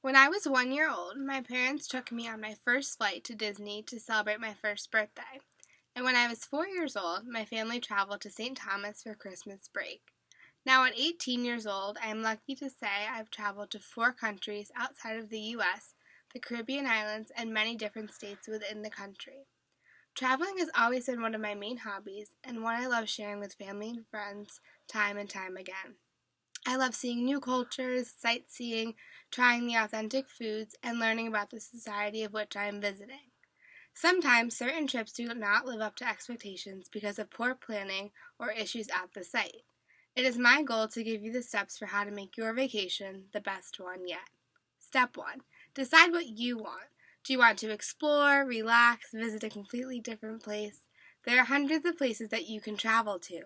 When I was 1 year old, my parents took me on my first flight to Disney to celebrate my first birthday. And when I was 4 years old, my family traveled to St. Thomas for Christmas break. Now, at 18 years old, I am lucky to say I've traveled to 4 countries outside of the U.S., the Caribbean islands, and many different states within the country. Traveling has always been one of my main hobbies and one I love sharing with family and friends time and time again. I love seeing new cultures, sightseeing, trying the authentic foods, and learning about the society of which I am visiting. Sometimes certain trips do not live up to expectations because of poor planning or issues at the site. It is my goal to give you the steps for how to make your vacation the best one yet. Step 1. Decide what you want. Do you want to explore, relax, visit a completely different place? There are hundreds of places that you can travel to.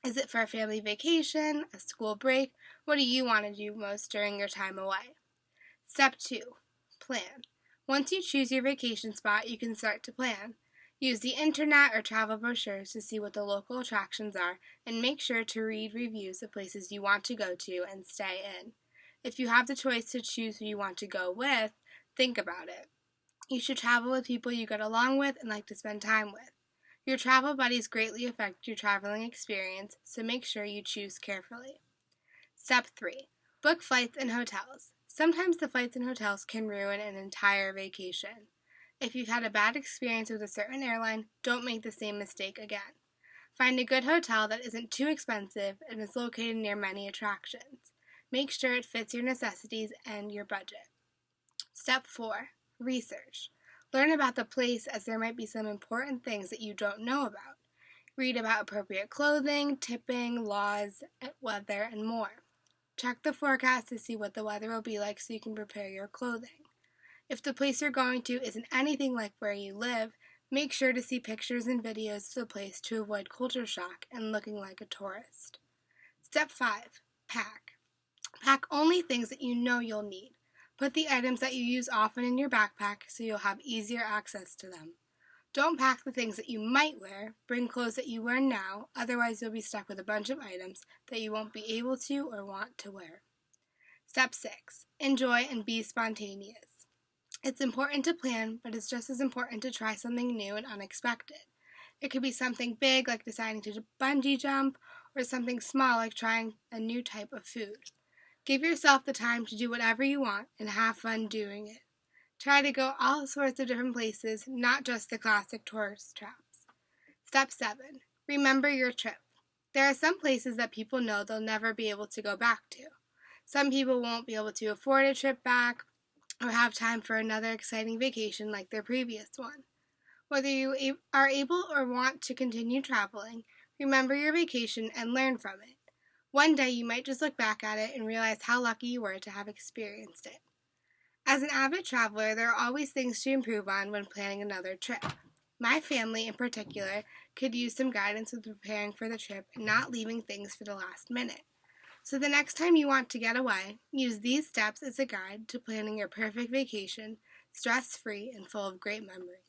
Is it for a family vacation, a school break? What do you want to do most during your time away? Step 2. Plan. Once you choose your vacation spot, you can start to plan. Use the internet or travel brochures to see what the local attractions are and make sure to read reviews of places you want to go to and stay in. If you have the choice to choose who you want to go with, think about it. You should travel with people you get along with and like to spend time with. Your travel buddies greatly affect your traveling experience, so make sure you choose carefully. Step 3. Book flights and hotels. Sometimes the flights and hotels can ruin an entire vacation. If you've had a bad experience with a certain airline, don't make the same mistake again. Find a good hotel that isn't too expensive and is located near many attractions. Make sure it fits your necessities and your budget. Step 4. Research. Learn about the place as there might be some important things that you don't know about. Read about appropriate clothing, tipping, laws, weather, and more. Check the forecast to see what the weather will be like so you can prepare your clothing. If the place you're going to isn't anything like where you live, make sure to see pictures and videos of the place to avoid culture shock and looking like a tourist. Step 5. Pack. Pack only things that you know you'll need. Put the items that you use often in your backpack so you'll have easier access to them. Don't pack the things that you might wear. Bring clothes that you wear now, otherwise you'll be stuck with a bunch of items that you won't be able to or want to wear. Step 6. Enjoy and be spontaneous. It's important to plan, but it's just as important to try something new and unexpected. It could be something big like deciding to bungee jump, or something small like trying a new type of food. Give yourself the time to do whatever you want and have fun doing it. Try to go all sorts of different places, not just the classic tourist traps. Step 7. Remember your trip. There are some places that people know they'll never be able to go back to. Some people won't be able to afford a trip back or have time for another exciting vacation like their previous one. Whether you are able or want to continue traveling, remember your vacation and learn from it. One day you might just look back at it and realize how lucky you were to have experienced it. As an avid traveler, there are always things to improve on when planning another trip. My family, in particular, could use some guidance with preparing for the trip and not leaving things for the last minute. So the next time you want to get away, use these steps as a guide to planning your perfect vacation, stress-free and full of great memories.